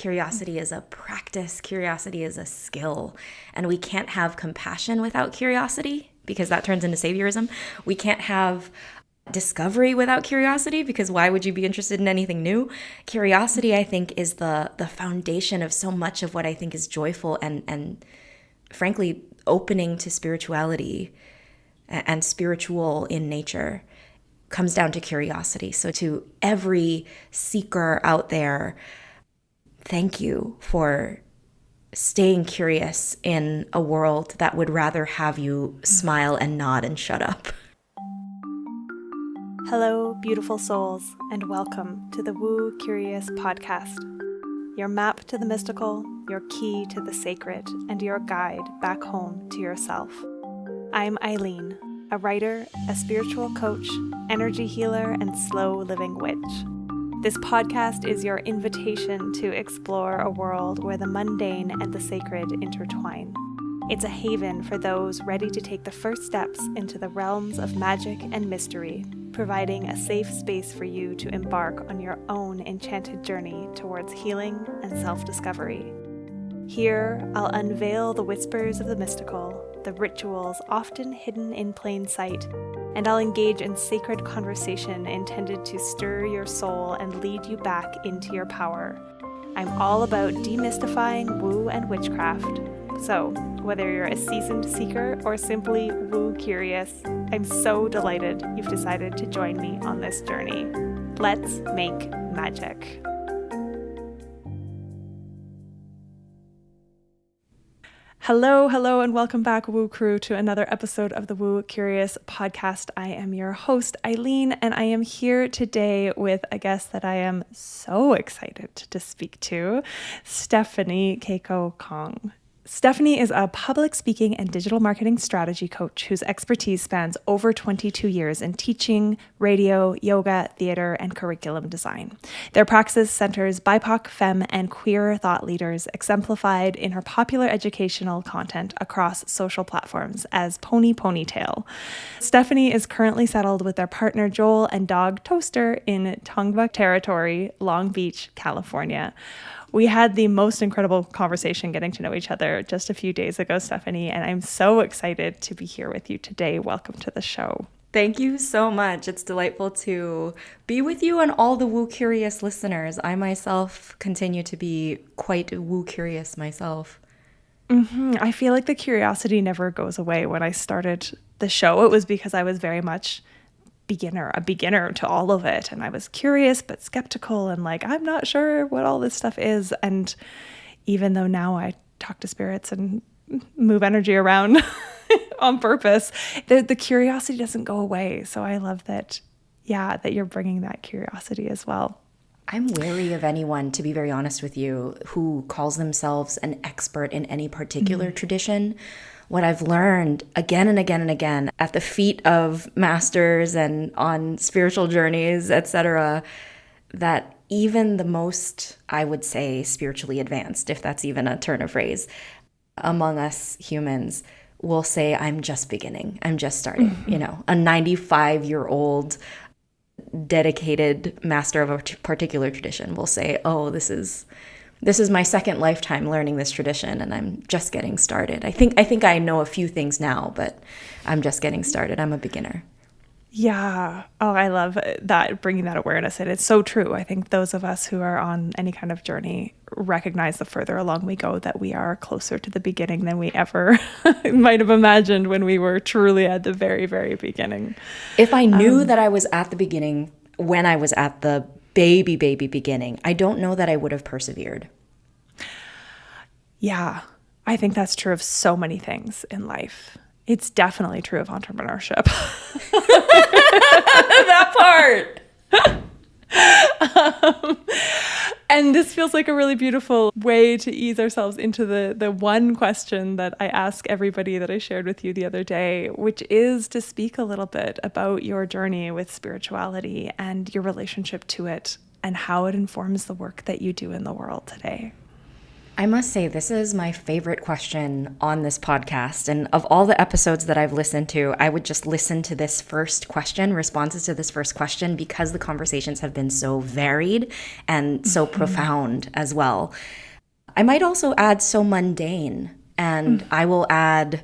curiosity is a practice, curiosity is a skill, and we can't have compassion without curiosity because that turns into saviorism. We can't have discovery without curiosity because why would you be interested in anything new? Curiosity, I think, is the foundation of so much of what I think is joyful and frankly opening to spirituality and spiritual in nature comes down to curiosity. So to every seeker out there, thank you for staying curious in a world that would rather have you smile and nod and shut up. Hello, beautiful souls, and welcome to the Woo Curious podcast, your map to the mystical, your key to the sacred, and your guide back home to yourself. I'm Eileen, a writer, a spiritual coach, energy healer, and slow living witch. This podcast is your invitation to explore a world where the mundane and the sacred intertwine. It's a haven for those ready to take the first steps into the realms of magic and mystery, providing a safe space for you to embark on your own enchanted journey towards healing and self-discovery. Here, I'll unveil the whispers of the mystical, the rituals often hidden in plain sight, and I'll engage in sacred conversation intended to stir your soul and lead you back into your power. I'm all about demystifying woo and witchcraft. So, whether you're a seasoned seeker or simply woo curious, I'm so delighted you've decided to join me on this journey. Let's make magic. Hello, and welcome back, Woo Crew, to another episode of the Woo Curious podcast. I am your host, Eileen, and I am here today with a guest that I am so excited to speak to, Stephanie Keiko Kong. Stephanie is a public speaking and digital marketing strategy coach whose expertise spans over 22 years in teaching, radio, yoga, theater, and curriculum design. Their practice centers BIPOC, femme, and queer thought leaders, exemplified in her popular educational content across social platforms as Pony Ponytail. Stephanie is currently settled with their partner Joel and dog Toaster in Tongva Territory, Long Beach, California. We had the most incredible conversation getting to know each other just a few days ago, Stephanie, and I'm so excited to be here with you today. Welcome to the show. Thank you so much. It's delightful to be with you and all the Woo Curious listeners. I myself continue to be quite Woo Curious myself. I feel like the curiosity never goes away. When I started the show, it was because I was very much a beginner to all of it. And I was curious, but skeptical and like, I'm not sure what all this stuff is. And even though now I talk to spirits and move energy around on purpose, the curiosity doesn't go away. So I love that, that you're bringing that curiosity as well. I'm wary of anyone, to be very honest with you, who calls themselves an expert in any particular tradition. What I've learned again and again and again at the feet of masters and on spiritual journeys, etc., that even the most, I would say, spiritually advanced, if that's even a turn of phrase, among us humans will say, I'm just beginning, I'm just starting. A 95-year-old dedicated master of a particular tradition will say, oh, this is my second lifetime learning this tradition, and I'm just getting started. I think I know a few things now, but I'm just getting started. I'm a beginner. Yeah. Oh, I love that, bringing that awareness in. It's so true. I think those of us who are on any kind of journey recognize the further along we go that we are closer to the beginning than we ever might have imagined when we were truly at the very, very beginning. If I knew that I was at the beginning when I was at the baby beginning, I don't know that I would have persevered. Yeah, I think that's true of so many things in life. It's definitely true of entrepreneurship. That part. And this feels like a really beautiful way to ease ourselves into the one question that I ask everybody that I shared with you the other day, which is to speak a little bit about your journey with spirituality and your relationship to it and how it informs the work that you do in the world today. I must say, this is my favorite question on this podcast. And of all the episodes that I've listened to, I would just listen to this first question, responses to this first question, because the conversations have been so varied and so profound as well. I might also add so mundane, and I will add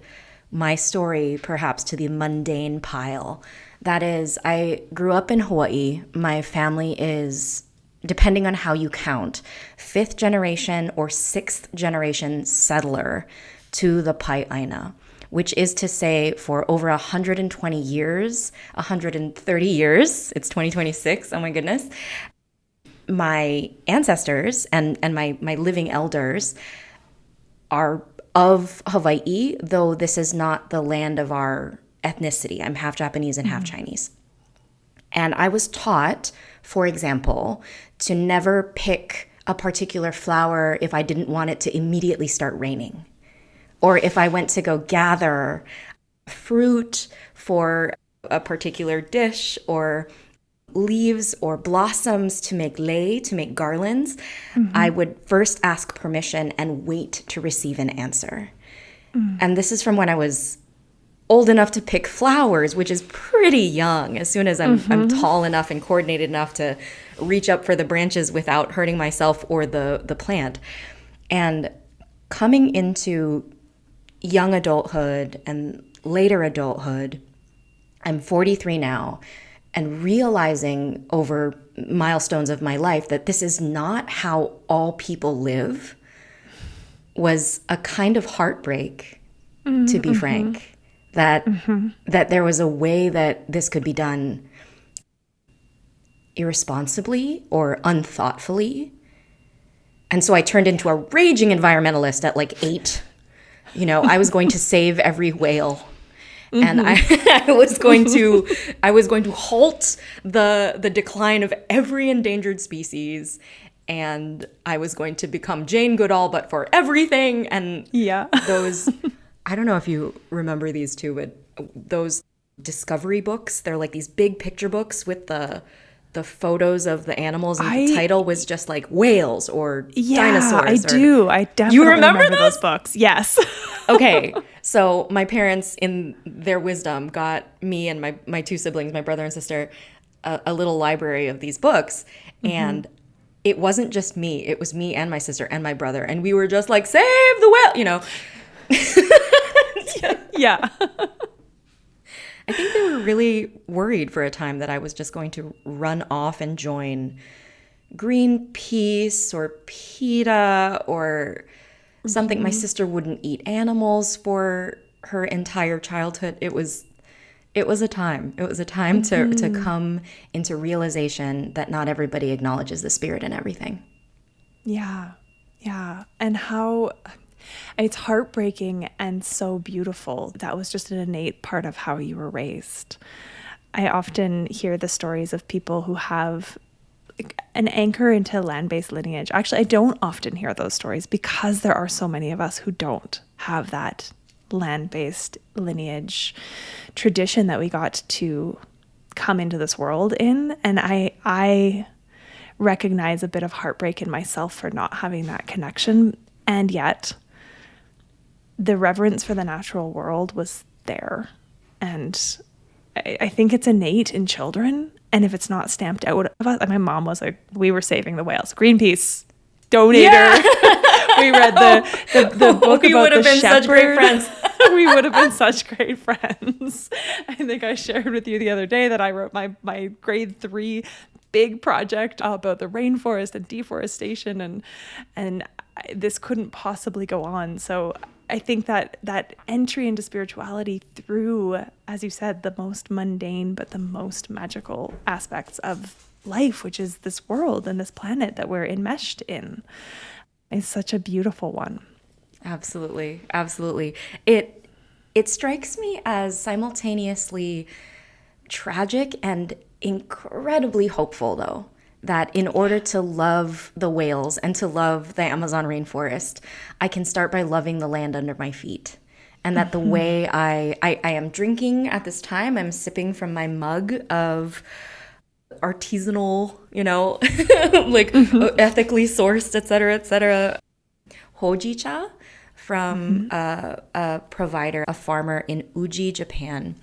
my story perhaps to the mundane pile. That is, I grew up in Hawaii. My family is, depending on how you count, 5th generation or 6th generation settler to the Pai'aina, which is to say for over 120 years, 130 years, it's 2026, oh my goodness, my ancestors and my living elders are of Hawaii, though this is not the land of our ethnicity. I'm half Japanese and half Chinese. And I was taught, for example, to never pick a particular flower if I didn't want it to immediately start raining. Or if I went to go gather fruit for a particular dish, or leaves or blossoms to make lei, to make garlands, I would first ask permission and wait to receive an answer. And this is from when I was old enough to pick flowers, which is pretty young. As soon as I'm tall enough and coordinated enough to reach up for the branches without hurting myself or the plant. And coming into young adulthood and later adulthood, I'm 43 now, and realizing over milestones of my life that this is not how all people live was a kind of heartbreak, to be frank. That there was a way that this could be done irresponsibly or unthoughtfully. And so I turned into a raging environmentalist at like 8. You know, I was going to save every whale. And I was going to halt the decline of every endangered species. And I was going to become Jane Goodall, but for everything. And those... I don't know if you remember these two, but those discovery books, they're like these big picture books with the photos of the animals, and the title was just like whales or dinosaurs. I definitely remember those books. Yes. Okay. So my parents, in their wisdom, got me and my 2 siblings, my brother and sister, a little library of these books. And it wasn't just me. It was me and my sister and my brother. And we were just like, save the whale, you know. Yeah. I think they were really worried for a time that I was just going to run off and join Greenpeace or PETA or something. My sister wouldn't eat animals for her entire childhood. It was a time. It was a time to come into realization that not everybody acknowledges the spirit in everything. Yeah. Yeah. And how... it's heartbreaking and so beautiful. That was just an innate part of how you were raised. I often hear the stories of people who have an anchor into land-based lineage. Actually, I don't often hear those stories because there are so many of us who don't have that land-based lineage tradition that we got to come into this world in. And I recognize a bit of heartbreak in myself for not having that connection. And yet the reverence for the natural world was there. And I think it's innate in children. And if it's not stamped out of us, my mom was like, we were saving the whales. Greenpeace, donator. Yeah. We read the book we about would have the been shepherd. Such great friends. We would have been such great friends. I think I shared with you the other day that I wrote my grade 3 big project about the rainforest and deforestation, and this couldn't possibly go on. So I think that entry into spirituality through, as you said, the most mundane but the most magical aspects of life, which is this world and this planet that we're enmeshed in, is such a beautiful one. Absolutely. Absolutely. It strikes me as simultaneously tragic and incredibly hopeful, though, that in order to love the whales and to love the Amazon rainforest, I can start by loving the land under my feet. And that the way I am drinking at this time, I'm sipping from my mug of artisanal, like ethically sourced, et cetera, hojicha from a provider, a farmer in Uji, Japan.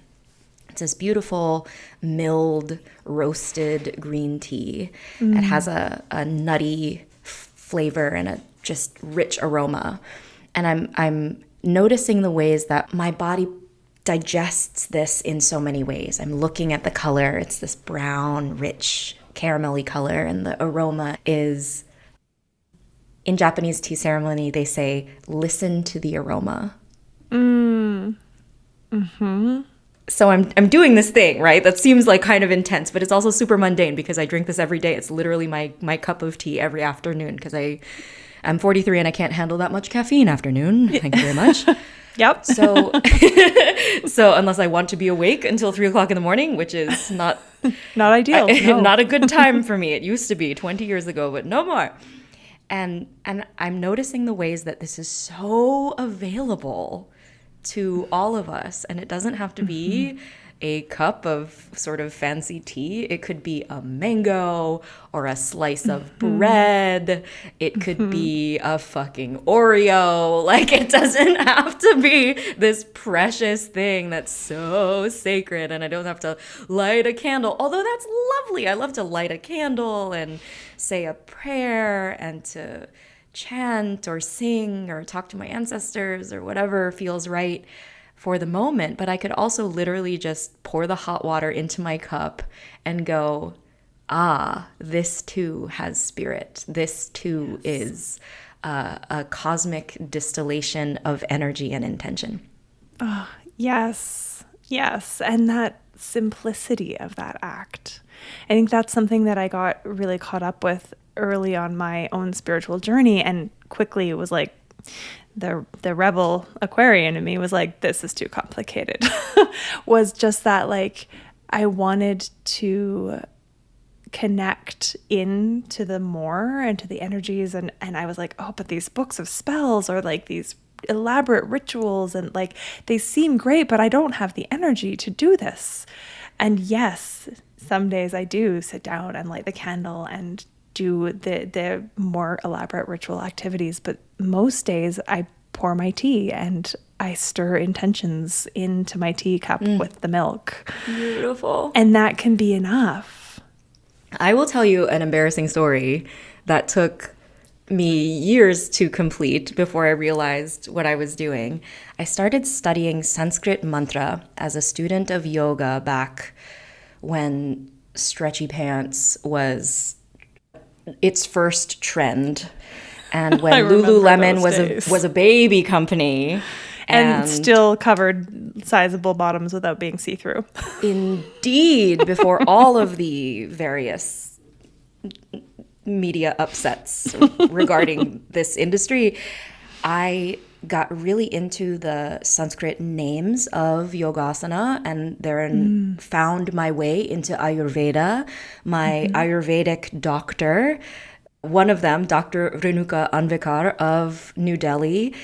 It's this beautiful, milled, roasted green tea. It has a nutty flavor and a just rich aroma. And I'm noticing the ways that my body digests this in so many ways. I'm looking at the color. It's this brown, rich, caramelly color, and the aroma is, in Japanese tea ceremony, they say, listen to the aroma. So I'm doing this thing, right? That seems like kind of intense, but it's also super mundane because I drink this every day. It's literally my cup of tea every afternoon because I'm 43 and I can't handle that much caffeine afternoon. Thank you very much. Yep. So unless I want to be awake until 3 o'clock in the morning, which is not ideal, no. Not a good time for me. It used to be 20 years ago, but no more. And I'm noticing the ways that this is so available to all of us. And it doesn't have to be a cup of sort of fancy tea. It could be a mango or a slice of bread. It could be a fucking Oreo. Like, it doesn't have to be this precious thing that's so sacred, and I don't have to light a candle. Although that's lovely. I love to light a candle and say a prayer and to chant or sing or talk to my ancestors or whatever feels right for the moment. But I could also literally just pour the hot water into my cup and go, this too has spirit. This too is a cosmic distillation of energy and intention. Oh, yes. And that simplicity of that act. I think that's something that I got really caught up with early on my own spiritual journey, and quickly it was like the rebel Aquarian in me was like, this is too complicated. Was just that, like, I wanted to connect into the more and to the energies, and I was like, oh, but these books of spells or like these elaborate rituals, and like they seem great, but I don't have the energy to do this. And yes, some days I do sit down and light the candle and do the more elaborate ritual activities, but most days I pour my tea and I stir intentions into my teacup with the milk. Beautiful. And that can be enough. I will tell you an embarrassing story that took me years to complete before I realized what I was doing. I started studying Sanskrit mantra as a student of yoga back when stretchy pants was its first trend, and when Lululemon was a baby company, and still covered sizable bottoms without being see-through. Indeed, before all of the various media upsets regarding this industry, I got really into the Sanskrit names of yogasana, and therein found my way into Ayurveda. My Ayurvedic doctor, one of them, Dr. Renuka Anvikar of New Delhi,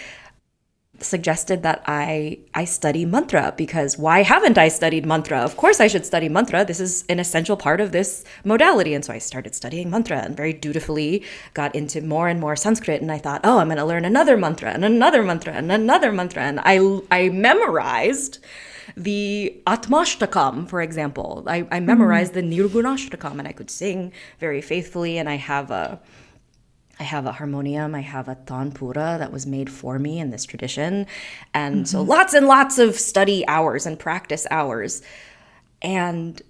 suggested that I study mantra, because why haven't I studied mantra? Of course I should study mantra. This is an essential part of this modality. And so I started studying mantra and very dutifully got into more and more Sanskrit. And I thought, oh, I'm going to learn another mantra and another mantra and another mantra. And I memorized the Atmashtakam, for example. I memorized the Nirgunashtakam, and I could sing very faithfully. And I have a harmonium, I have a tanpura that was made for me in this tradition. And so lots and lots of study hours and practice hours. And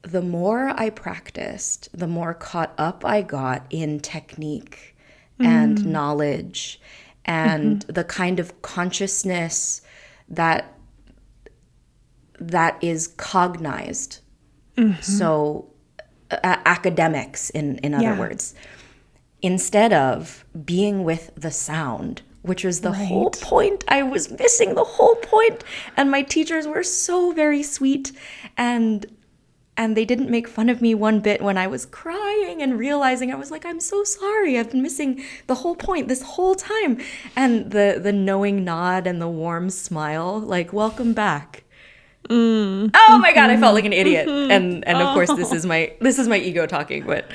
the more I practiced, the more caught up I got in technique and knowledge and the kind of consciousness that is cognized. So academics, in other words. Instead of being with the sound, which was the whole point. I was missing the whole point. And my teachers were so very sweet. And they didn't make fun of me one bit when I was crying and realizing, I was like, I'm so sorry. I've been missing the whole point this whole time. And the knowing nod and the warm smile, like, welcome back. Oh my God, I felt like an idiot. And of course, this is my ego talking, but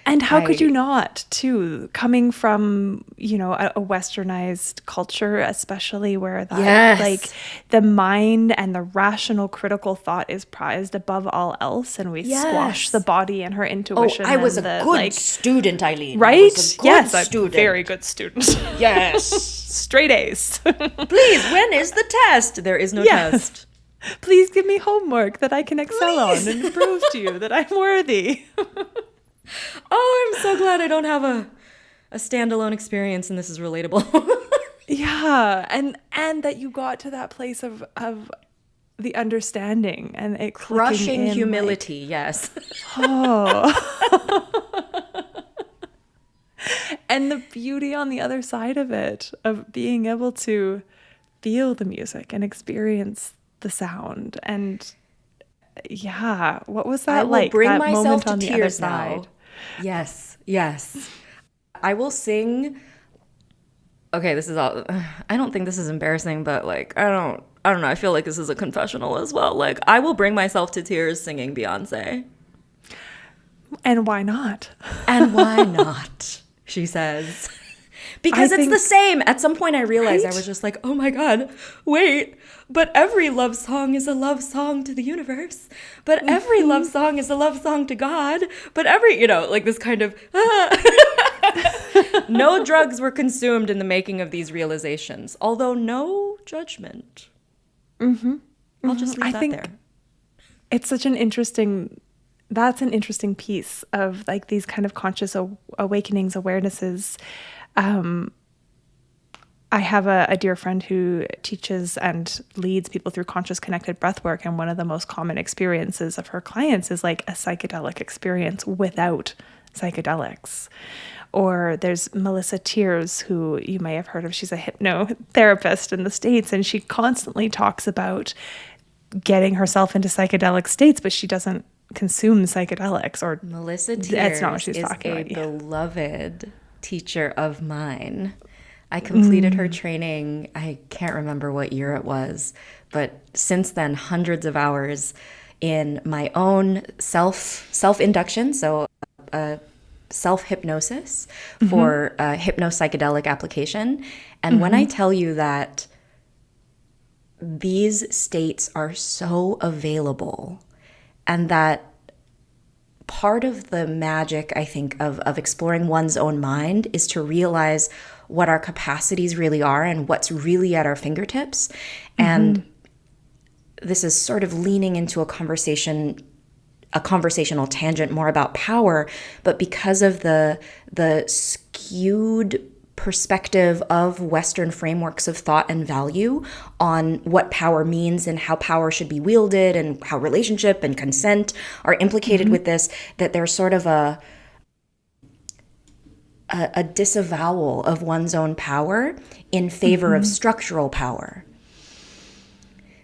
And how could you not, too, coming from, you know, a westernized culture, especially where that, like, the mind and the rational critical thought is prized above all else, and we squash the body and her intuition. I was a good student, Eileen. Right? I was a good student. A very good student. Yes. Straight A's. Please, when is the test? There is no test. Please give me homework that I can excel on and prove to you that I'm worthy. Oh, I'm so glad I don't have a standalone experience and this is relatable. Yeah, and that you got to that place of the understanding and it crushing humility, like, yes. Oh. And the beauty on the other side of it, of being able to feel the music and experience the sound. And yeah, what was that like? I will bring that myself moment to on the other tears side? now. Yes, yes. I will sing. Okay, this is all. I don't think this is embarrassing, but like, I don't know. I feel like this is a confessional as well. Like, I will bring myself to tears singing Beyonce. And why not? And why not? She says. Because it's the same. At some point I realized, right? I was just like, oh my God, wait, but every love song is a love song to the universe. But every love song is a love song to God. But every, you know, like this kind of, no drugs were consumed in the making of these realizations, although no judgment. Mm-hmm. I'll just leave that there. It's such an interesting, that's an interesting piece of like these kind of conscious awakenings, awarenesses. I have a dear friend who teaches and leads people through conscious connected breath work. And one of the most common experiences of her clients is like a psychedelic experience without psychedelics. Or there's Melissa Tiers, who you may have heard of. She's a hypnotherapist in the States, and she constantly talks about getting herself into psychedelic states, but she doesn't consume psychedelics. Or Melissa Tiers that's not what she's talking about. Is a beloved teacher of mine. I completed her training. I can't remember what year it was, but since then, hundreds of hours in my own self-induction, so self-hypnosis for hypno-psychedelic application. And when I tell you that these states are so available, and that part of the magic, I think, of exploring one's own mind is to realize what our capacities really are and what's really at our fingertips. And this is sort of leaning into a conversational tangent more about power, but because of the skewed perspective of Western frameworks of thought and value on what power means and how power should be wielded and how relationship and consent are implicated with this, that there's sort of a disavowal of one's own power in favor of structural power.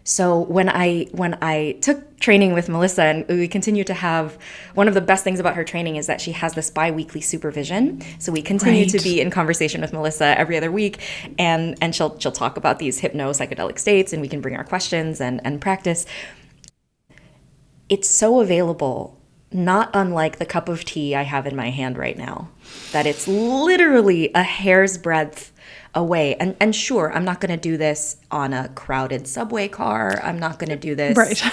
So when I took training with Melissa, and we continue to have, one of the best things about her training is that she has this bi-weekly supervision. So we continue to be in conversation with Melissa every other week, and she'll talk about these hypno-psychedelic states, and we can bring our questions and practice. It's so available, not unlike the cup of tea I have in my hand right now, that it's literally a hair's breadth away. And sure, I'm not going to do this on a crowded subway car. I'm not going to do this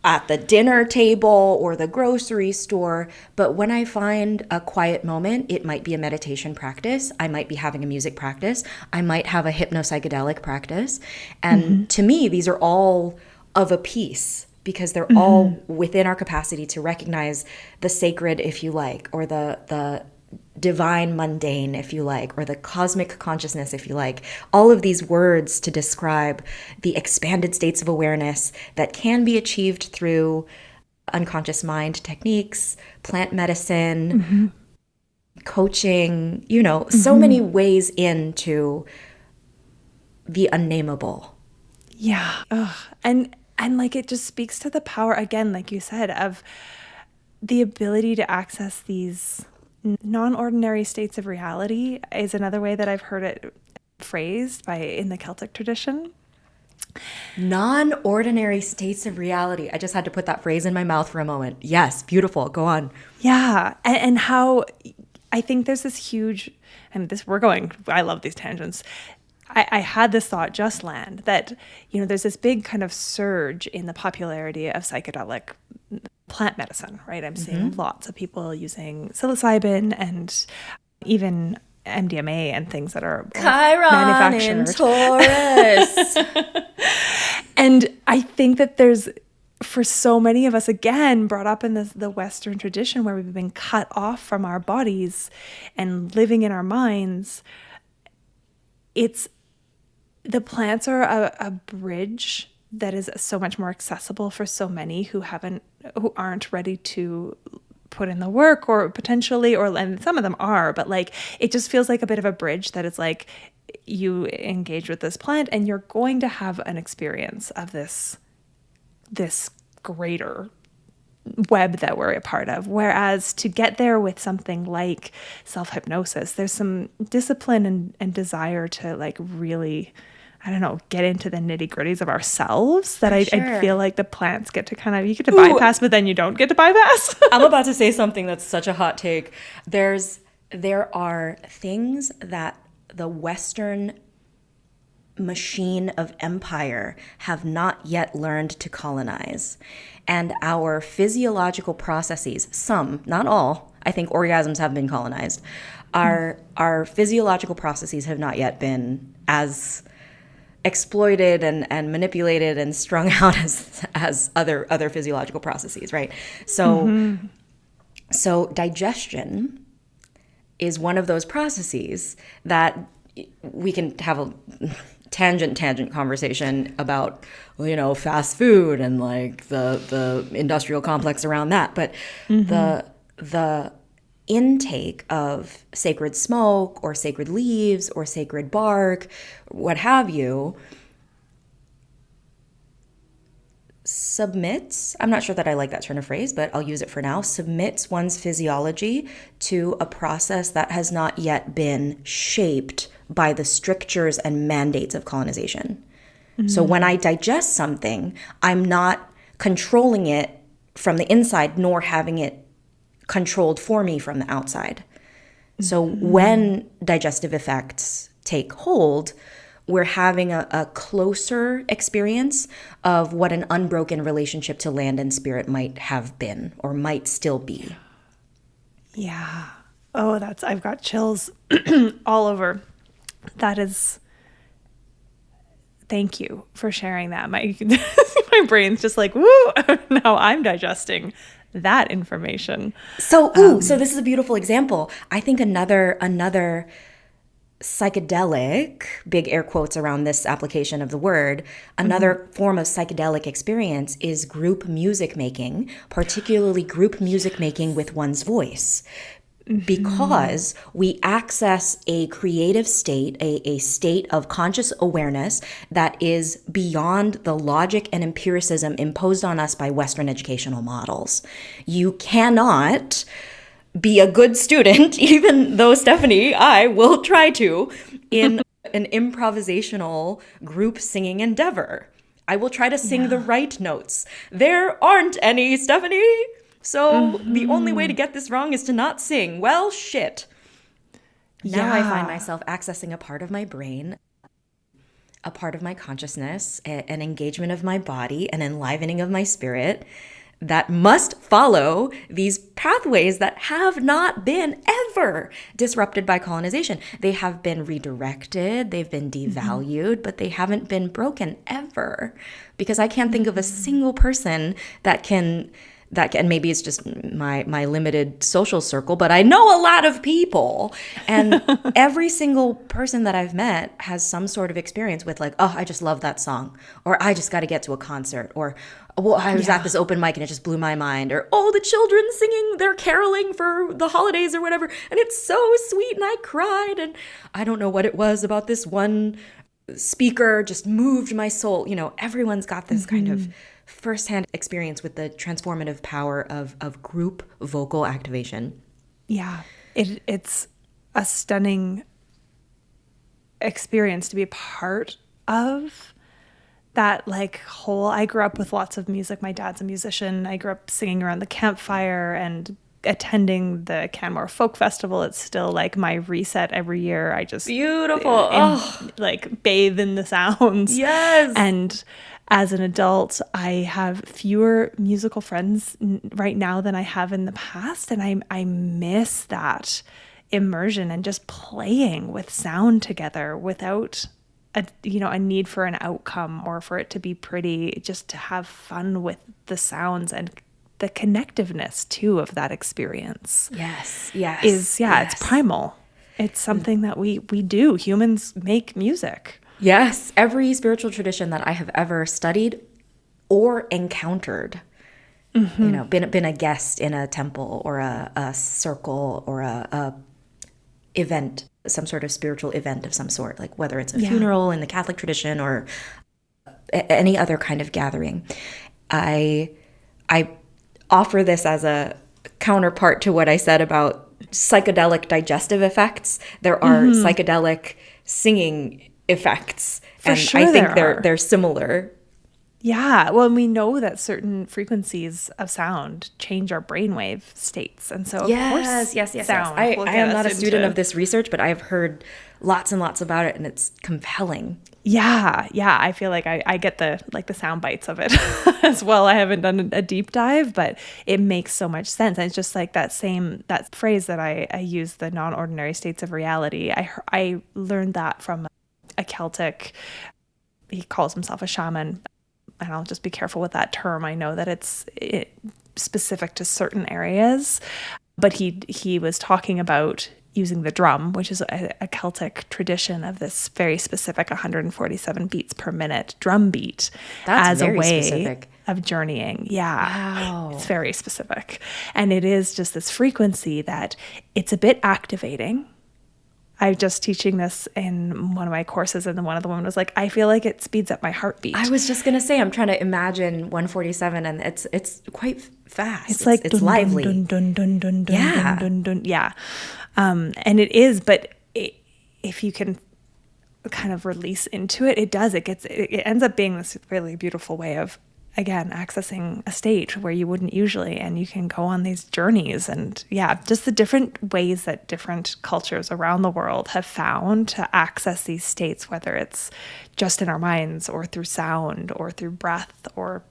at the dinner table or the grocery store. But when I find a quiet moment, it might be a meditation practice. I might be having a music practice. I might have a hypno-psychedelic practice. And to me, these are all of a piece, because they're all within our capacity to recognize the sacred, if you like, or the divine mundane, if you like, or the cosmic consciousness, if you like. All of these words to describe the expanded states of awareness that can be achieved through unconscious mind techniques, plant medicine, coaching, you know, so many ways into the unnameable. Yeah. Ugh. And like, it just speaks to the power, again, like you said, of the ability to access these non-ordinary states of reality is another way that I've heard it phrased in the Celtic tradition. Non-ordinary states of reality. I just had to put that phrase in my mouth for a moment. Yes, beautiful. Go on. Yeah. And how I think there's this huge, and this, I love these tangents. I had this thought just land that, there's this big kind of surge in the popularity of psychedelic plant medicine, right? I'm seeing lots of people using psilocybin and even MDMA and things that are Chiron manufactured. in Taurus. And I think that there's, for so many of us, again, brought up in the Western tradition where we've been cut off from our bodies and living in our minds, the plants are a bridge that is so much more accessible for so many who aren't ready to put in the work, or potentially, and some of them are, but like, it just feels like a bit of a bridge that is like, you engage with this plant and you're going to have an experience of this greater web that we're a part of. Whereas to get there with something like self-hypnosis, there's some discipline and desire to like really, I don't know, get into the nitty gritties of ourselves that I feel like the plants get to kind of, you get to bypass, but then you don't get to bypass. I'm about to say something that's such a hot take. There are things that the Western machine of empire have not yet learned to colonize. And our physiological processes, some, not all, I think orgasms have been colonized. Our physiological processes have not yet been as exploited and manipulated and strung out as other physiological processes, right? So so digestion is one of those processes that we can have a tangent conversation about, fast food and like the industrial complex around that. But the intake of sacred smoke or sacred leaves or sacred bark, what have you, submits, I'm not sure that I like that turn of phrase, but I'll use it for now, submits one's physiology to a process that has not yet been shaped by the strictures and mandates of colonization. So when I digest something, I'm not controlling it from the inside, nor having it controlled for me from the outside. So when digestive effects take hold, we're having a closer experience of what an unbroken relationship to land and spirit might have been or might still be. Yeah. Oh, I've got chills all over. That is, thank you for sharing that. My brain's just like, woo, now I'm digesting that information. So this is a beautiful example. I think another psychedelic, big air quotes around this application of the word, another form of psychedelic experience is group music making, particularly group music making with one's voice. Because we access a creative state, a state of conscious awareness that is beyond the logic and empiricism imposed on us by Western educational models. You cannot be a good student, even though, Stephanie, I will try to, in an improvisational group singing endeavor. I will try to sing the right notes. There aren't any, Stephanie. So the only way to get this wrong is to not sing. Well, shit. Now I find myself accessing a part of my brain, a part of my consciousness, an engagement of my body, an enlivening of my spirit that must follow these pathways that have not been ever disrupted by colonization. They have been redirected, they've been devalued, but they haven't been broken ever. Because I can't think of a single person that can, maybe it's just my limited social circle, but I know a lot of people. And every single person that I've met has some sort of experience with like, oh, I just love that song. Or I just got to get to a concert. Or, well, I was at this open mic and it just blew my mind. Or, oh, the children singing, they're caroling for the holidays or whatever. And it's so sweet and I cried. And I don't know what it was about this one speaker just moved my soul. Everyone's got this kind of firsthand experience with the transformative power of group vocal activation. Yeah, it's a stunning experience to be a part of that like whole, I grew up with lots of music. My dad's a musician. I grew up singing around the campfire and attending the Canmore Folk Festival. It's still like my reset every year. I just Beautiful. like bathe in the sounds. Yes. And as an adult, I have fewer musical friends right now than I have in the past. And I miss that immersion and just playing with sound together without a need for an outcome or for it to be pretty, just to have fun with the sounds and the connectiveness too of that experience. Yes. It's primal. It's something that we do. Humans make music. Yes. Every spiritual tradition that I have ever studied or encountered, been a guest in a temple or a circle or a event, some sort of spiritual event of some sort, like whether it's a funeral in the Catholic tradition or any other kind of gathering. I offer this as a counterpart to what I said about psychedelic digestive effects. There are psychedelic singing effects, and I think they're similar. Yeah, well, and we know that certain frequencies of sound change our brainwave states, and so of course, sound. I am not a student of this research, but I've heard lots and lots about it, and it's compelling. Yeah, I feel like I get the sound bites of it as well. I haven't done a deep dive, but it makes so much sense. And it's just like that phrase that I use, the non-ordinary states of reality. I learned that from a Celtic. He calls himself a shaman. And I'll just be careful with that term. I know that it's specific to certain areas, but he was talking about using the drum, which is a Celtic tradition of this very specific 147 beats per minute drum beat. That's as a way specific. Of journeying. Yeah. Wow. It's very specific. And it is just this frequency that it's a bit activating. I'm just teaching this in one of my courses, and then one of the women was like, I feel like it speeds up my heartbeat. I was just gonna say, I'm trying to imagine 147, and it's quite fast. It's like it's lively. Dun, dun, dun, dun, dun, dun, dun, dun. Yeah. And it is, but if you can kind of release into it, it does. It ends up being this really beautiful way of, again, accessing a state where you wouldn't usually, and you can go on these journeys. And just the different ways that different cultures around the world have found to access these states, whether it's just in our minds or through sound or through breath or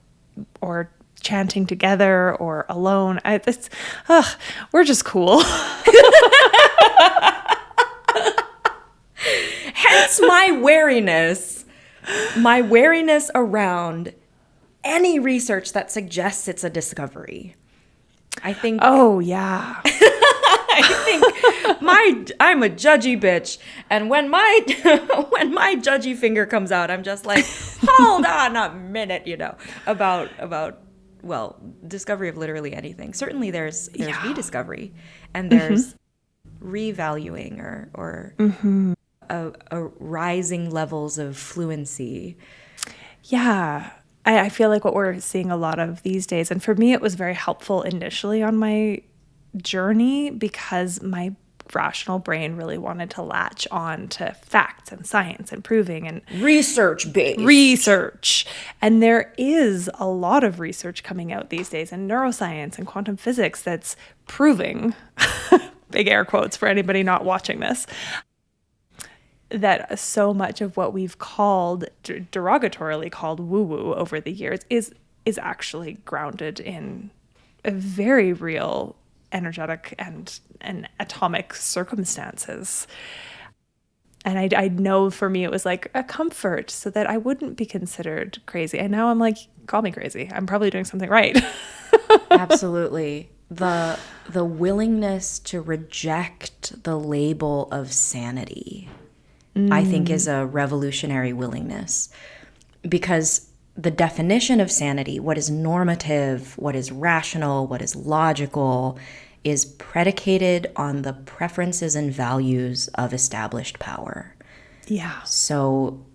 chanting together or alone. We're just cool. Hence my wariness around any research that suggests it's a discovery. I think. Oh yeah. I think I'm a judgy bitch, and when my judgy finger comes out, I'm just like, hold on a minute, about discovery of literally anything. Certainly, there's rediscovery, and there's revaluing or a rising levels of fluency. Yeah. I feel like what we're seeing a lot of these days, and for me, it was very helpful initially on my journey because my rational brain really wanted to latch on to facts and science and proving and research. And there is a lot of research coming out these days in neuroscience and quantum physics that's proving, big air quotes for anybody not watching this, that so much of what we've called, derogatorily called woo-woo over the years is actually grounded in a very real energetic and atomic circumstances. And I know for me it was like a comfort so that I wouldn't be considered crazy. And now I'm like, call me crazy. I'm probably doing something right. Absolutely. The willingness to reject the label of sanity, I think, is a revolutionary willingness, because the definition of sanity, what is normative, what is rational, what is logical, is predicated on the preferences and values of established power. Yeah. So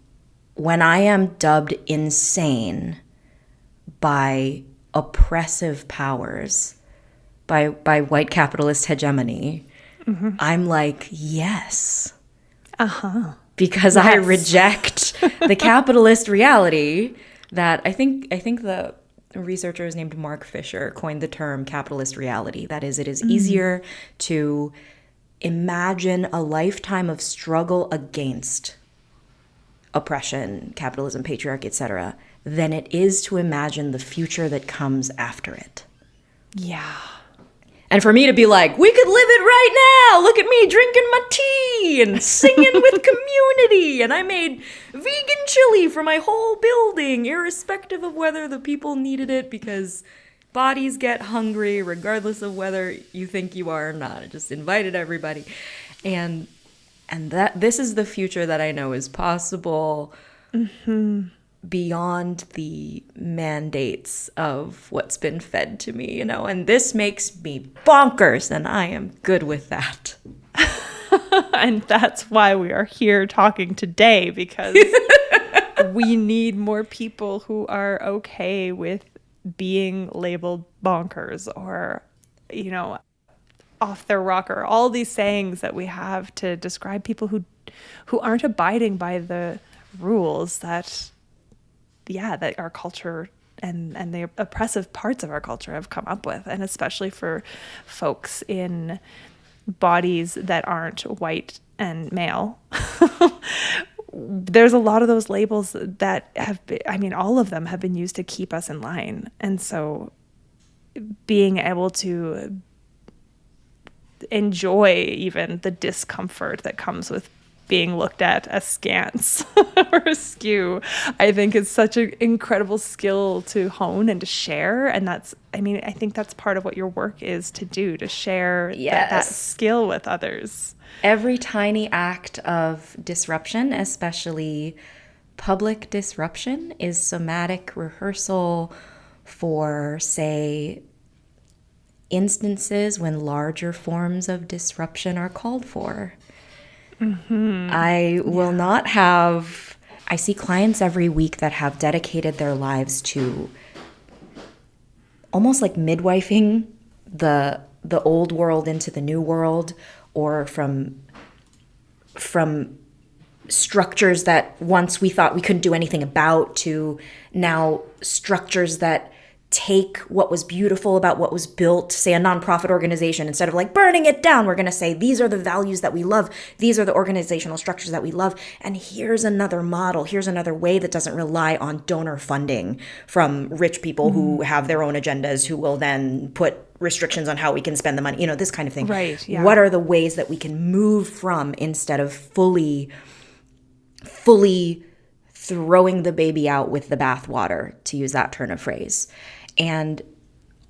when I am dubbed insane by oppressive powers, by white capitalist hegemony, I'm like, yes. because I reject the capitalist reality that I think the researcher is named Mark Fisher coined the term capitalist reality. That is, it is easier to imagine a lifetime of struggle against oppression, capitalism, patriarchy, etc., than it is to imagine the future that comes after it. Yeah. And for me to be like, we could live it right now. Look at me drinking my tea and singing with community. And I made vegan chili for my whole building, irrespective of whether the people needed it, because bodies get hungry regardless of whether you think you are or not. I just invited everybody. And that this is the future that I know is possible. Beyond the mandates of what's been fed to me, you know, and this makes me bonkers, and I am good with that. And that's why we are here talking today, because we need more people who are okay with being labeled bonkers or, you know, off their rocker. All these sayings that we have to describe people who aren't abiding by the rules that our culture and the oppressive parts of our culture have come up with, and especially for folks in bodies that aren't white and male. There's a lot of those labels that have been, I mean, all of them have been used to keep us in line. And so being able to enjoy even the discomfort that comes with being looked at askance or askew, I think is such an incredible skill to hone and to share. And that's, I mean, I think that's part of what your work is to do, to share that skill with others. Every tiny act of disruption, especially public disruption, is somatic rehearsal for, say, instances when larger forms of disruption are called for. I will not have, I see clients every week that have dedicated their lives to almost like midwifing the old world into the new world, or from structures that once we thought we couldn't do anything about to now structures that take what was beautiful about what was built, say a nonprofit organization, instead of like burning it down, we're going to say, these are the values that we love. These are the organizational structures that we love. And here's another model. Here's another way that doesn't rely on donor funding from rich people who have their own agendas, who will then put restrictions on how we can spend the money, you know, this kind of thing. Right. Yeah. What are the ways that we can move from, instead of fully throwing the baby out with the bathwater, to use that turn of phrase. And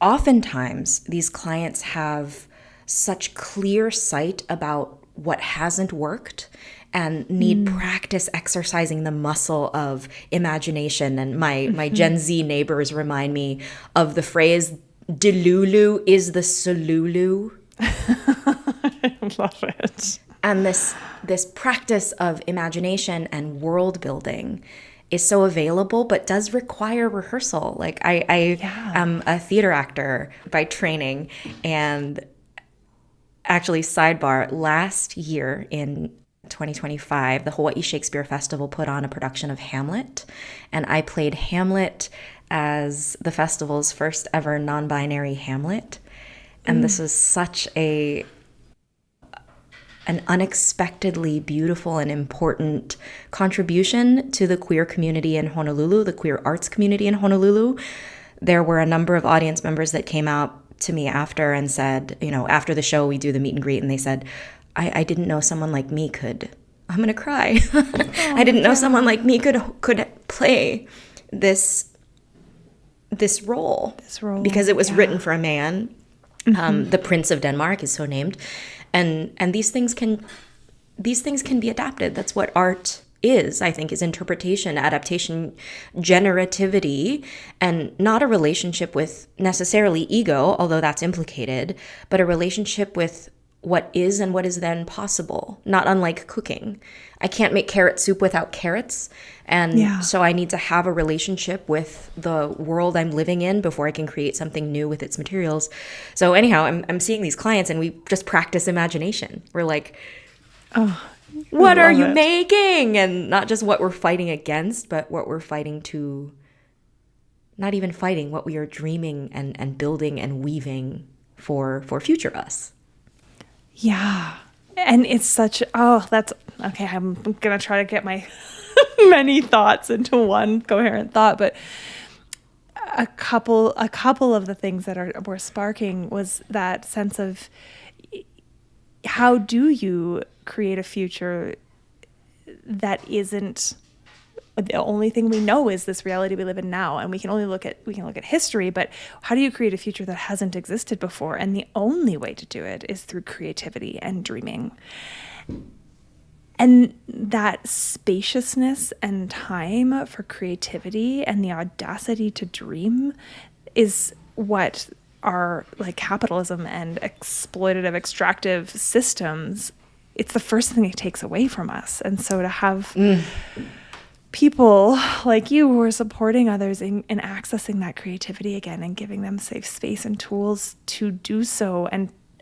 oftentimes these clients have such clear sight about what hasn't worked and need practice exercising the muscle of imagination. And my Gen Z neighbors remind me of the phrase, Delulu is the Solulu. I love it. And this practice of imagination and world building is so available, but does require rehearsal. Like I am a theater actor by training, and actually, sidebar, last year in 2025, the Hawaii Shakespeare Festival put on a production of Hamlet, and I played Hamlet as the festival's first ever non-binary Hamlet. And this was such an unexpectedly beautiful and important contribution to the queer community in Honolulu, the queer arts community in Honolulu. There were a number of audience members that came out to me after and said, you know, after the show, we do the meet and greet, and they said, I didn't know someone like me could, I'm going to cry. I didn't know someone like me could play this role. Because it was written for a man. The Prince of Denmark is so named. And these things can be adapted. That's what art is, I think, is interpretation, adaptation, generativity, and not a relationship with necessarily ego, although that's implicated, but a relationship with what is and what is then possible, not unlike cooking. I can't make carrot soup without carrots. And so I need to have a relationship with the world I'm living in before I can create something new with its materials. So anyhow, I'm seeing these clients and we just practice imagination. We're like, what are you it. making? And not just what we're fighting against, but what we're fighting to, not even fighting, what we are dreaming and building and weaving for future us. Yeah. And it's such, that's, okay, I'm going to try to get my many thoughts into one coherent thought, but a couple of the things that were sparking was that sense of, how do you create a future that isn't, the only thing we know is this reality we live in now, and we can look at history, but how do you create a future that hasn't existed before? And the only way to do it is through creativity and dreaming. And that spaciousness and time for creativity and the audacity to dream is what our like capitalism and exploitative extractive systems, it's the first thing it takes away from us. And so to have people like you who are supporting others in accessing that creativity again and giving them safe space and tools to do so,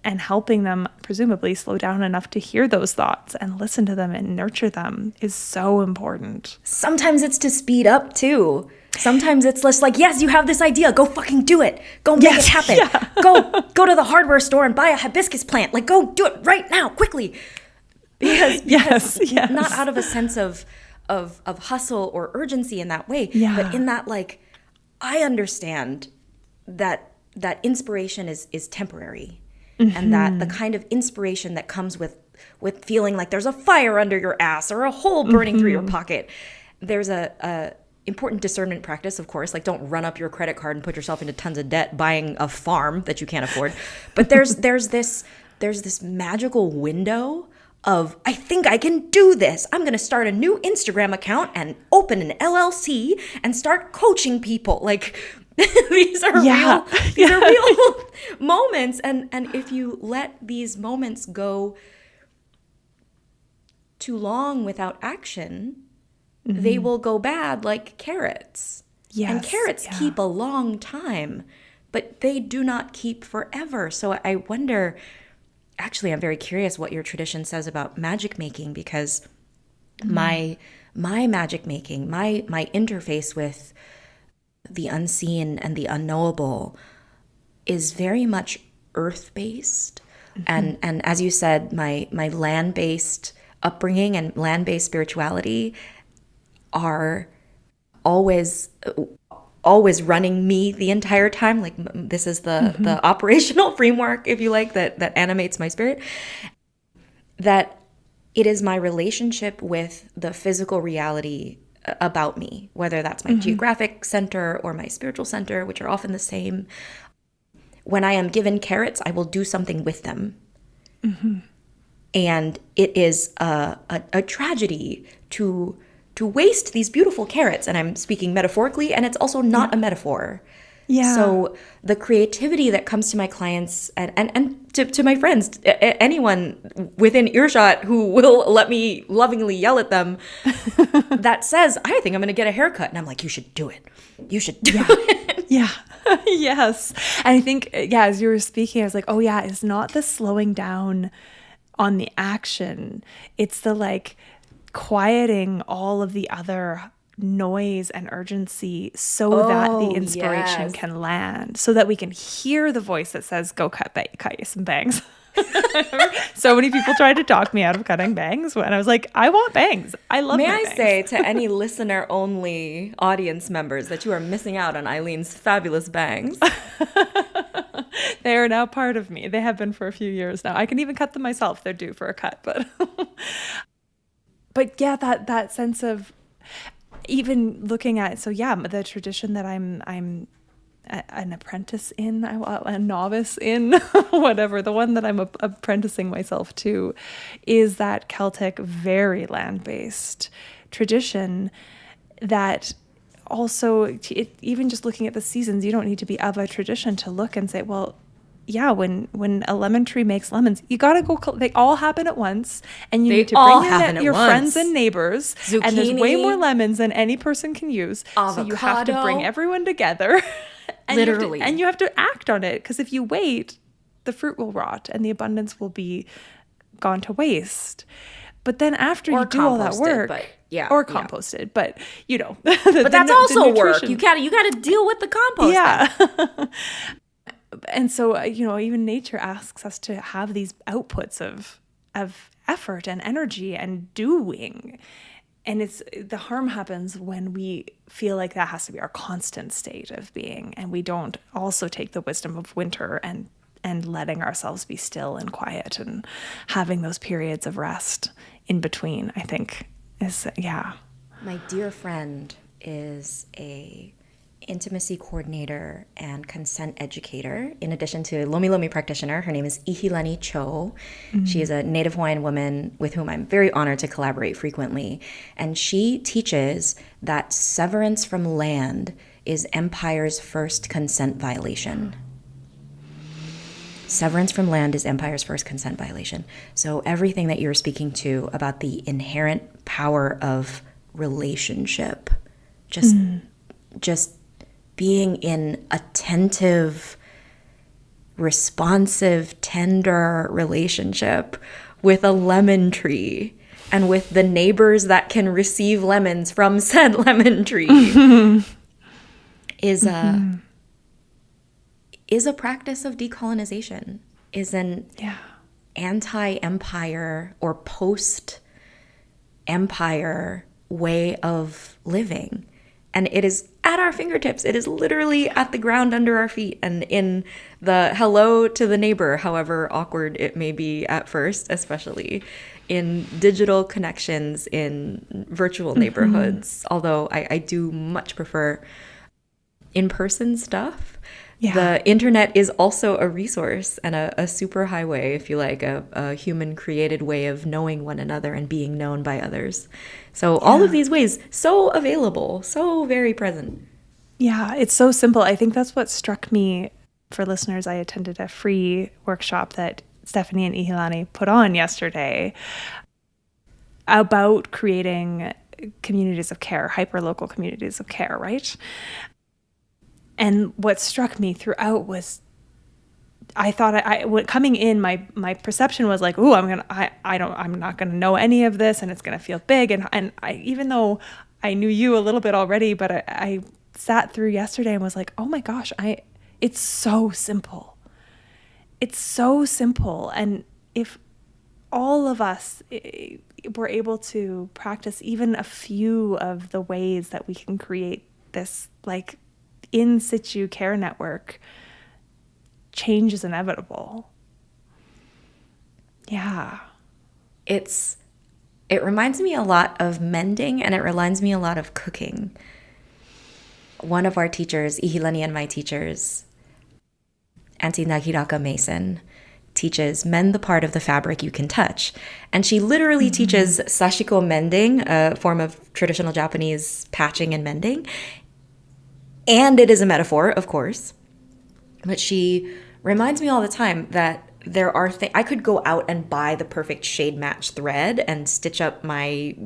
and helping them presumably slow down enough to hear those thoughts and listen to them and nurture them is so important. Sometimes it's to speed up too. Sometimes it's just like, yes, you have this idea. Go fucking do it. Go make it happen. Yeah. Go to the hardware store and buy a hibiscus plant. Like, go do it right now, quickly. Because yes. Not out of a sense of hustle or urgency in that way, but in that, like, I understand that inspiration is temporary, and that the kind of inspiration that comes with feeling like there's a fire under your ass or a hole burning through your pocket, there's a important discernment practice, of course. Like, don't run up your credit card and put yourself into tons of debt buying a farm that you can't afford. But there's this magical window of, I think I can do this. I'm going to start a new Instagram account and open an LLC and start coaching people. Like, these are real moments. And if you let these moments go too long without action, they will go bad like carrots. Yes, and carrots keep a long time, but they do not keep forever. So I wonder, actually, I'm very curious what your tradition says about magic making, because my magic making, my interface with the unseen and the unknowable is very much earth-based. And as you said, my land-based upbringing and land-based spirituality are always running me the entire time. Like, this is the operational framework, if you like, that animates my spirit. That it is my relationship with the physical reality about me, whether that's my geographic center or my spiritual center, which are often the same. When I am given carrots, I will do something with them. And it is a tragedy to waste these beautiful carrots. And I'm speaking metaphorically, and it's also not a metaphor. Yeah. So the creativity that comes to my clients and to my friends, anyone within earshot who will let me lovingly yell at them, that says, I think I'm going to get a haircut. And I'm like, you should do it. You should do it. Yeah. Yes. And I think, as you were speaking, I was like, oh yeah, it's not the slowing down on the action. It's the like quieting all of the other noise and urgency so that the inspiration can land, so that we can hear the voice that says, go cut you some bangs. So many people tried to talk me out of cutting bangs when I was like, I want bangs. I love my bangs. May I say to any listener-only audience members that you are missing out on Eileen's fabulous bangs. They are now part of me. They have been for a few years now. I can even cut them myself. They're due for a cut, but yeah, that sense of even looking at, the tradition that I'm an apprentice in, a novice in, whatever, the one that I'm apprenticing myself to, is that Celtic, very land-based tradition that also, even just looking at the seasons, you don't need to be of a tradition to look and say, well, yeah, when a lemon tree makes lemons, you gotta go. They all happen at once, and you need to bring in your friends and neighbors. Zucchini, and there's way more lemons than any person can use. Avocado. So you have to bring everyone together. And literally, you have to act on it, because if you wait, the fruit will rot and the abundance will be gone to waste. But then after you do all that work, or composted, but but that's also work. You got to deal with the compost. Yeah. And so, even nature asks us to have these outputs of effort and energy and doing. And the harm happens when we feel like that has to be our constant state of being, and we don't also take the wisdom of winter and letting ourselves be still and quiet and having those periods of rest in between, I think is, My dear friend is a intimacy coordinator and consent educator, in addition to Lomi Lomi practitioner. Her name is Ihilani Cho. Mm-hmm. She is a Native Hawaiian woman with whom I'm very honored to collaborate frequently. And she teaches that severance from land is empire's first consent violation. Severance from land is empire's first consent violation. So everything that you're speaking to about the inherent power of relationship, just being in attentive, responsive, tender relationship with a lemon tree and with the neighbors that can receive lemons from said lemon tree is a practice of decolonization, is an anti-empire or post-empire way of living. And it is at our fingertips. It is literally at the ground under our feet and in the hello to the neighbor, however awkward it may be at first, especially in digital connections in virtual neighborhoods. Although I do much prefer in-person stuff. Yeah. The internet is also a resource and a super highway, if you like, a human-created way of knowing one another and being known by others. So all of these ways, so available, so very present. Yeah, it's so simple. I think that's what struck me. For listeners, I attended a free workshop that Stephanie and Ihilani put on yesterday about creating communities of care, hyper-local communities of care, right? And what struck me throughout was, I thought coming in, my perception was like, "Ooh, I'm not gonna know any of this, and it's gonna feel big." And I, even though I knew you a little bit already, but I sat through yesterday and was like, "Oh my gosh, it's so simple. It's so simple." And if all of us were able to practice even a few of the ways that we can create this like in situ care network, change is inevitable. Yeah. It reminds me a lot of mending, and it reminds me a lot of cooking. One of our teachers, Ihilani and my teachers, Auntie Nagiraka Mason, teaches mend the part of the fabric you can touch. And she literally teaches sashiko mending, a form of traditional Japanese patching and mending. And it is a metaphor, of course. But she reminds me all the time that there are things, I could go out and buy the perfect shade match thread and stitch up my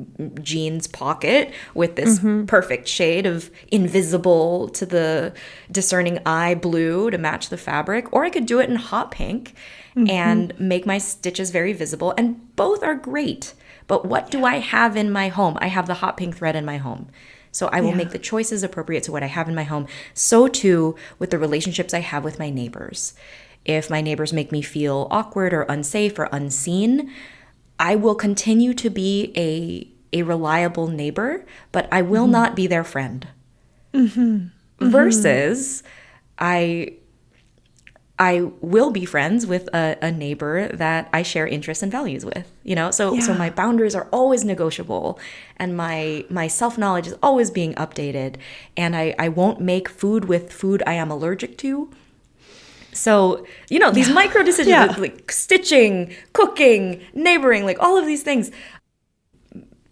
jeans pocket with this perfect shade of invisible to the discerning eye blue to match the fabric. Or I could do it in hot pink and make my stitches very visible. And both are great. But what do I have in my home? I have the hot pink thread in my home. So I will make the choices appropriate to what I have in my home. So too with the relationships I have with my neighbors. If my neighbors make me feel awkward or unsafe or unseen, I will continue to be a reliable neighbor, but I will not be their friend. Versus I will be friends with a neighbor that I share interests and values with, So my boundaries are always negotiable, and my self-knowledge is always being updated, and I won't make food with food I am allergic to. So, these micro decisions like stitching, cooking, neighboring, like all of these things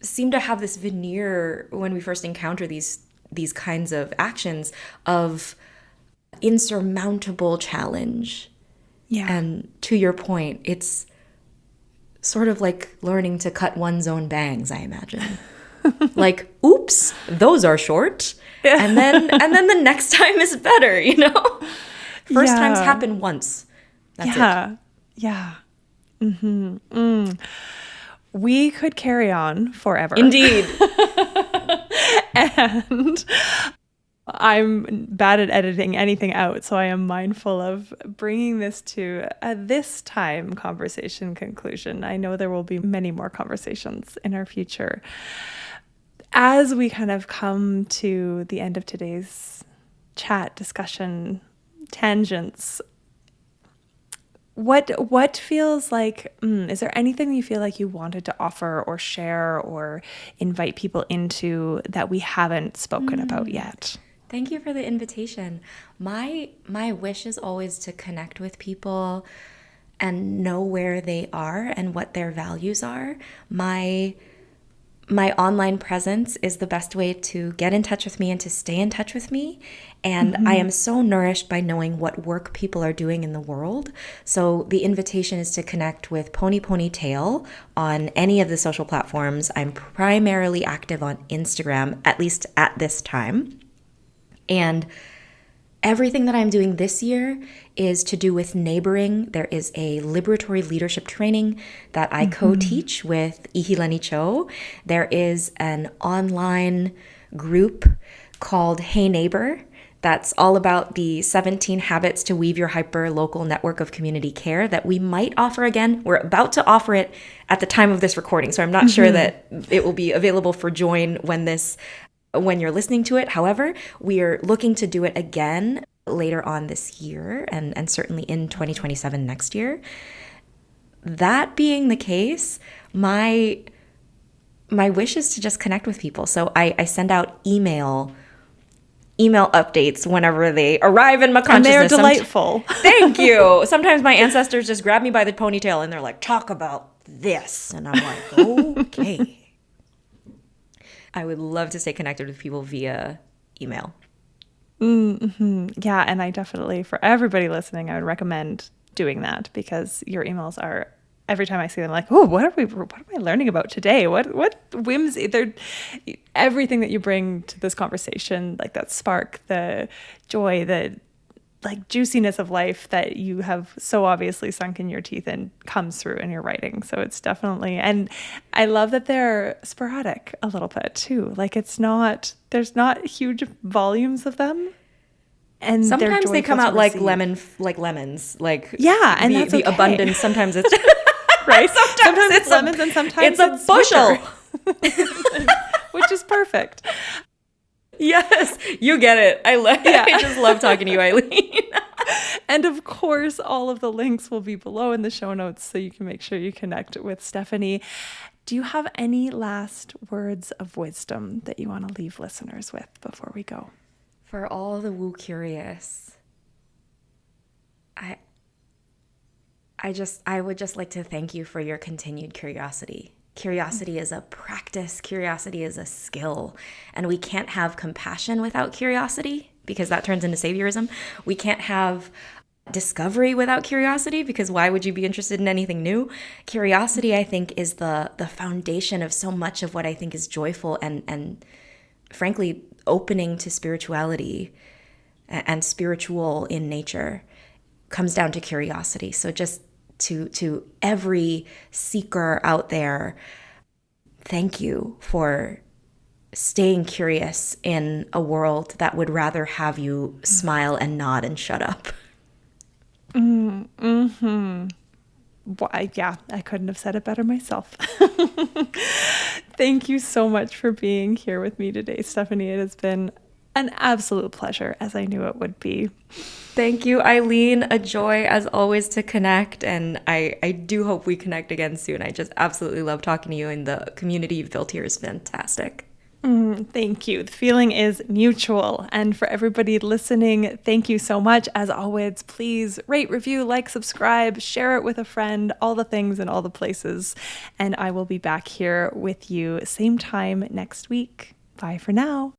seem to have this veneer when we first encounter these kinds of actions of insurmountable challenge. Yeah. And to your point, it's sort of like learning to cut one's own bangs, I imagine. Like, oops, those are short. And then the next time is better, First times happen once. That's it. Yeah. We could carry on forever. Indeed. And I'm bad at editing anything out, so I am mindful of bringing this to a this time conversation conclusion. I know there will be many more conversations in our future. As we kind of come to the end of today's chat, discussion, tangents, what feels like, is there anything you feel like you wanted to offer or share or invite people into that we haven't spoken about yet? Thank you for the invitation. My wish is always to connect with people and know where they are and what their values are. My online presence is the best way to get in touch with me and to stay in touch with me. And I am so nourished by knowing what work people are doing in the world. So the invitation is to connect with Pony Ponytail on any of the social platforms. I'm primarily active on Instagram, at least at this time. And everything that I'm doing this year is to do with neighboring. There is a liberatory leadership training that I co-teach with Ihileni Cho. There is an online group called Hey Neighbor that's all about the 17 habits to weave your hyper-local network of community care that we might offer again. We're about to offer it at the time of this recording, so I'm not sure that it will be available for join when you're listening to it. However, we are looking to do it again later on this year and certainly in 2027 next year. That being the case, my wish is to just connect with people. So I send out email updates whenever they arrive in my consciousness. And they're delightful. Thank you. Sometimes my ancestors just grab me by the ponytail and they're like, talk about this. And I'm like, okay. I would love to stay connected with people via email. Yeah, and I definitely, for everybody listening, I would recommend doing that because your emails are, every time I see them, like, oh, what am I learning about today? What whimsy? They're everything that you bring to this conversation, like that spark, the joy, the like juiciness of life that you have so obviously sunk in your teeth and comes through in your writing. So it's definitely, and I love that they're sporadic a little bit too. Like there's not huge volumes of them. And sometimes they come out like lemons, like yeah, and that's okay. The abundance. Sometimes it's right. Sometimes it's lemons, and sometimes it's a bushel, which is perfect. Yes, you get it. I just love talking to you, Eileen. And of course, all of the links will be below in the show notes so you can make sure you connect with Stephanie. Do you have any last words of wisdom that you want to leave listeners with before we go? For all the woo curious, I would just like to thank you for your continued curiosity. Curiosity is a practice. Curiosity is a skill. And we can't have compassion without curiosity because that turns into saviorism. We can't have discovery without curiosity because why would you be interested in anything new? Curiosity, I think, is the foundation of so much of what I think is joyful and frankly, opening to spirituality and spiritual in nature comes down to curiosity. So just to every seeker out there, thank you for staying curious in a world that would rather have you smile and nod and shut up. Well, I couldn't have said it better myself. Thank you so much for being here with me today, Stephanie. It has been an absolute pleasure, as I knew it would be. Thank you, Eileen. A joy, as always, to connect. And I do hope we connect again soon. I just absolutely love talking to you, and the community you've built here is fantastic. Thank you. The feeling is mutual. And for everybody listening, thank you so much. As always, please rate, review, like, subscribe, share it with a friend, all the things and all the places. And I will be back here with you same time next week. Bye for now.